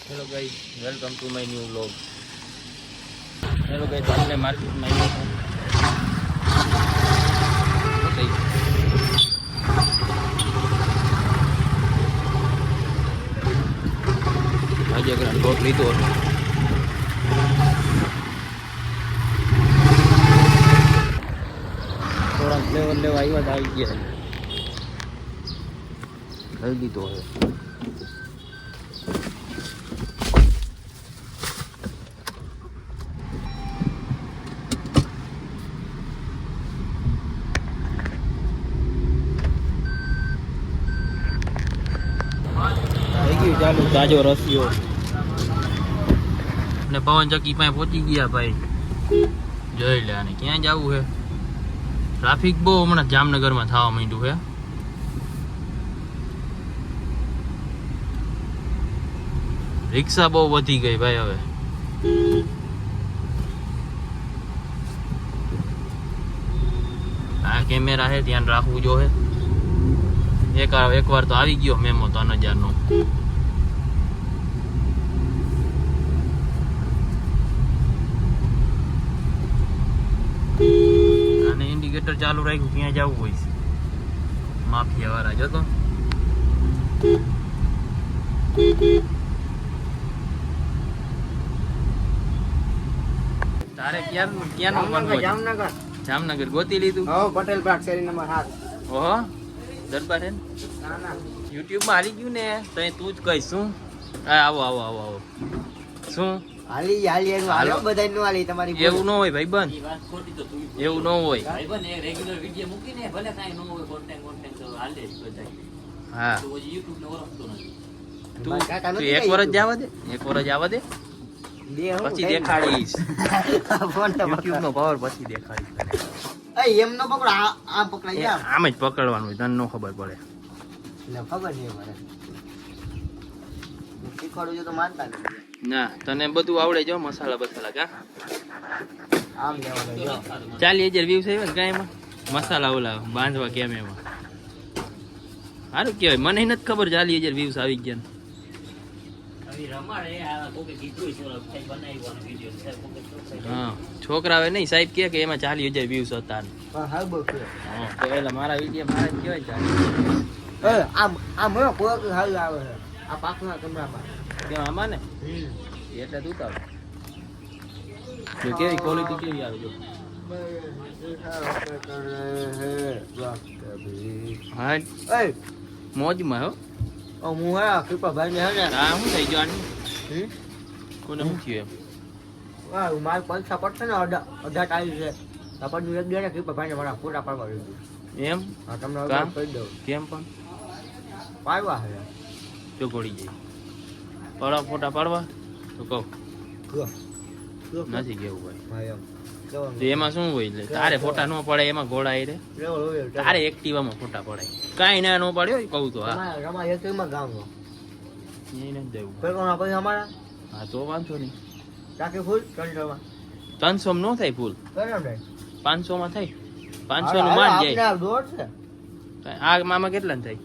Hello guys, welcome to my new vlog. Hello guys, हमने market में आए हैं। आज अगर लोट लीधो थोड़ा फ्लेवर लेवा આવ્યા તો આવી ગયા લઈ લીધો હવે ચાલુ તાજો રસિયો ને પવન ચક્કી પાસે પહોંચી ગયા ભાઈ જોઈ લે આને ક્યાં જવું છે ટ્રાફિક બહુ હમણાં જામનગરમાં થવા માંડ્યું છે રિક્ષા બહુ વધી ગઈ ભાઈ હવે આ કેમેરા છે ધ્યાન રાખવું જોઈએ એકવાર તો આવી ગયો મેમો 3000 નો અને ઇન્ડિકેટર ચાલુ રાખ્યું ક્યાં જવું હોય છે માફિયા વાળા જો તો તારે ક્યાંનું જામનગર ગોતી લીધું પટેલ બાગ શેરી નંબર 7 ઓહો દરબાર હે યુટ્યુબ માં હાલી ગયું ને તો તું જ કહીશ શું આવો આવો આવો આવો શું હાલો બધાય નું હાલી તમારી એવું ન હોય ભાઈ બંધ એવું ન હોય રેગ્યુલર વિડિયો મૂકીને ભલે કાઈ ન હોય કોન્ટેન્ટ તો હાલે જ બધાય હા તો YouTube ને ઓળખતો નથી તું એક વર્ષ જવા દે પછી દેખાડીશ YouTube નો પાવર પછી દેખાડીશ એમ નો પકડો આમ પકડાઈ જા આમ જ પકડવાનું હોય તને ન ખબર પડે એટલે ખબર નહીં મને શીખવાડું છું તો માનતા નથી ના તને બધું આવડે જો મસાલા બસાલા કા આમ લેવાનું જો 40,000 વ્યૂઝ આવ્યા ને કાંઈમાં મસાલા ઓલા બાંધવા કેમ એમાં સારું કહેવાય મને નથી ખબર 40,000 વ્યૂઝ આવી ગયા ને આવી રમાડે આ કોકે કીધું છે ઓલા કઈ બનાવ્યો વિડિયો છે કોકે હા છોકરાવે નહીં સાહેબ કે એમાં 40,000 વ્યૂઝ હતા ને હા હા બહુ છે હા તો એટલે મારા વિડીયો મારા જ કહેવાય આમ આમ કોઈ હાલ આવે છે આ પાકના કમરામાં કેમ આમાં ને એટલે તું તાવ જો કેવી ક્વોલિટી કેવી આવે જો હા મોજમાં હો હું હા કૃપાભાઈ ને હે ને આ શું થઈ ગયું આનું કોને શું થયું હા મારે પૈસા પડશે ને 18 આવી છે આપણને એક દે કૃપાભાઈ ને મારા ફોટા પાડવા દીધું એમ હા તમને કામ કહી દઉં કેમ પણ પાડવા છે જો પડી જાય ફોટા પાડવા તો કહું નથી કેવું ભાઈ તો એમાં શું હોય એટલે તારે ફોટા ન પડે એમાં ઘોડાય રે તારે એક્ટિવામાં ફોટા પડાય કાંઈ ના ન પડ્યો કહું તો હા રમા એકમાં ગામ એ નથી દેવું પેલા પૈસા અમારા હા તો વાંધો નહીં ચાકી ફૂલ 300 300 નો થાય ફૂલ કેમ રે 500 માં થાય 500 નું માન જાય આપણે દોડ છે આ મામા કેટલા થાય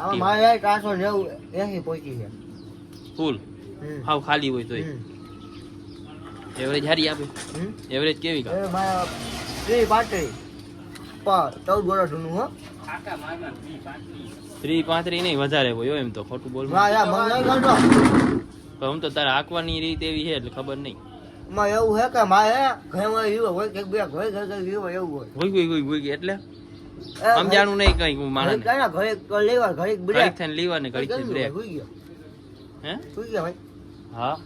આ મારે 390 80 પહોંચી છે ફૂલ હાવ ખાલી હોય તોય એવરેજ હારી આપે એવરેજ કેવી કા એ મારા 335 14 વર્ષ જૂનું હો 335 નહીં વધારે હોય એમ તો ખોટું બોલ હા યાર મને નહીં ગણતો પણ હું તો તારે આંકવાની રીત એવી છે એટલે ખબર નહીં માં એવું હે કે મારે ઘરમાં યુવા હોય કે બે ઘરે ઘરે યુવા એવું હોય એટલે સમજાણું નહીં કઈ હું માણસ ઘરે ઘરે લેવા ઘરે ઘડીક બ્રેક થઈને લીવા ને ઘડીક થઈને બ્રેક હોઈ ગયો હે હોઈ ગયો ભાઈ હા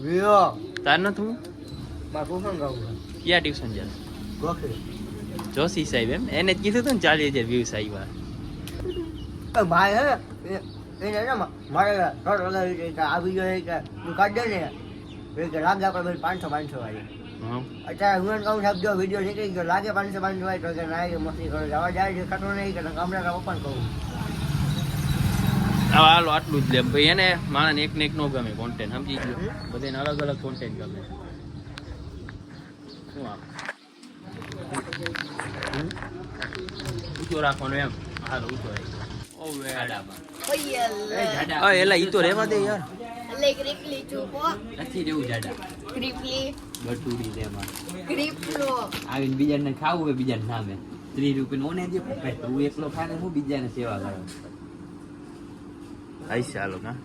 વિયો તાર ન તું માં કોણ ગાવું ક્યાં ટ્યુશન જાય ગોખે જોશી સાહેબ એમ એને જ કીધું હતું ને 40,000 વ્યૂઝ આવ્યા એ ભાઈ હે એને ને મારે રોડ લગાવી કે આવી ગયો કે તું કાઢ દે ને એ કે લાગે આપણે 500 વાળી હા અત્યારે હું કહું સાહેબ જો વિડીયો નીકળી ગયો લાગે 500 વાળી તો કે ના કે મસ્તી કરો જવા જાય છે ખતરો નહીં કે હમણાં ઓપન કહું હાલો આટલું જ લે ભાઈ એને માણસને એક ને એક નો ગમે કોન્ટેન્ટ સમજી ગયો બધાને અલગ અલગ કોન્ટેન્ટ ગમે શું આપ ઊંચો રાખવાનો એમ હાલો ઊંચો રાખ ઓ વે એલા ઈ તો રહેવા દે યાર એટલે ક્રીપલી ચૂપો નથી જેવું જાડા ક્રીપલી બટુડી તેમાં ક્રીપલો આવીને બીજાને ખાવું હોય બીજાને સામે 30 રૂપિયા ઓને દે ભાઈ તું એકલો ખાને હું બીજાને સેવા કરું આઈ ચાલો ના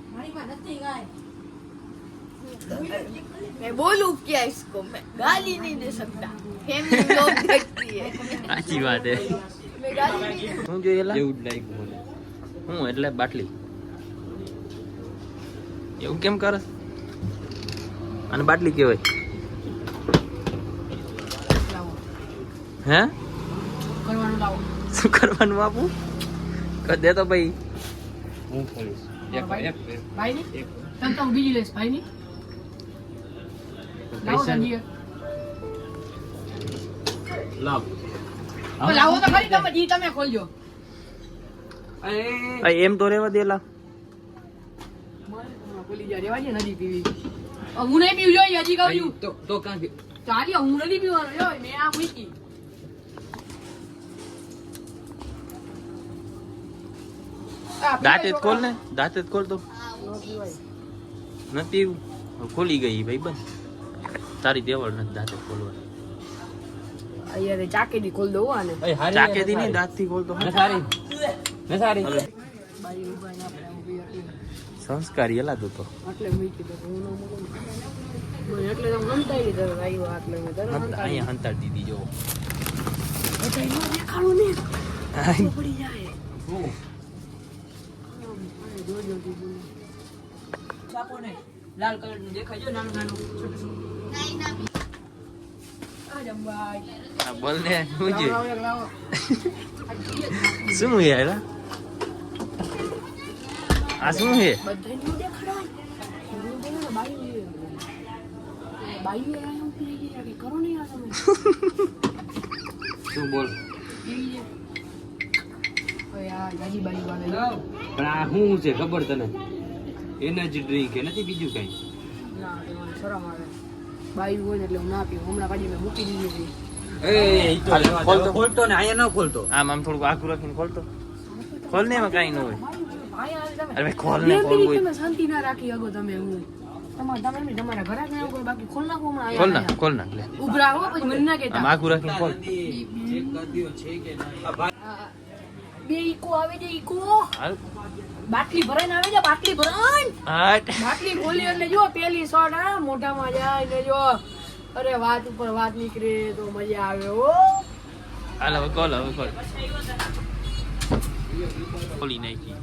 मैं बोलूं क्या इसको मैं गाली नहीं दे सकता फैमिली लोग देखती है સાચી વાત હે मैं गाली नहीं दे શું જોઈએ લા એવું જ લાગ્યું મને હું એટલે બાટલી એવું કેમ કરે અને બાટલી કેવાય હે કરવાનું લાવો શું કરવાનું આપું દે તો ભાઈ હું ખોલીશ એક ભાઈ ની તમ તો હું બીજી લઈશ ભાઈ ની લાવો પૈસા સંજીવ લાવ લાવો તો ખરી તમે ઈ તમે ખોલજો એમ તો રેવા દેલા ખોલી જા રેવા દે નદી પીવી હું નહીં પીવું જોઈએ હજી કહું છું તો કાં ચાલી હું નથી પીવાનો જો મેં આ મૂકી દાંતે જ ખોલ ને દાંતે જ ખોલ તો નથી પીવું ખોલી ગઈ ભાઈ બંધ તારી દેવળ નથી દાંતે ખોલવા અહીંયા ચાકેથી ખોલ દઉં આને ચાકેથી નહીં દાંત થી ખોલતો સારી બારી ઉભાઈને આપણે આમ પીએ એટલે. સંસ્કારી એલા તું તો એટલે મૂકી દો હું ન મૂકું મને એટલે તો હંતાઈ તરત આવ્યો એટલે મેં તરત હંતાઈ અહીંયા હંતાડ દીધી જો બધા નો દેખાડો ને તો પડી જાય જોજો ચાપો ને લાલ કલર નું દેખાય જો નાનું નાનું આ જમવાય હા બોલ ને શું છે લાવો લાવો શું હે એલા આ શું હે બધા નું દેખાડો બાઈ બાઈ આયા ઉતરી ગયા કે કરો નહીં આ તમે શું બોલ ઓય આ જાજી બાઈ વાળા પણ આ શું છે ખબર તને એનર્જી ડ્રિંક નથી બીજું કઈ ના તો મને શરમ આવે બાઈ હોય ને એટલે હું ના પીવું હમણાં કાઢી મેં મૂકી દીધી હતી ખોલતો ને અહીંયા ન ખોલતો આમ આમ થોડુંક આખું રાખીને ખોલતો ખોલ ને એમાં કાંઈ ન હોય ભાઈ આ તમે અરે ભાઈ ખોલ ને બે ખોલ મિનિટ હોય તમે શાંતિ ના રાખી શકો તમે હું તમે એમ નહીં, તમારા ઘરે જ ના કોઈ બાકી ખોલ નાખો હમણાં ખોલ અહીંયા નાખ ખોલ નાખ લે ઉભરા હો પછી મને ના આમ કહેતા આખું રાખીને ખોલ બે ઈકો આવે છે ઈકો હાલ બાટલી ભરાઈને આવે છે બાટલી ભરાઈને હાટ બાટલી ખોલી એટલે જો પેલી શોટ હા મોઢામાં જાય ને જો અરે વાત ઉપર વાત નીકળે તો મજા આવે હો હાલ હવે ખોલ ખોલી નાખી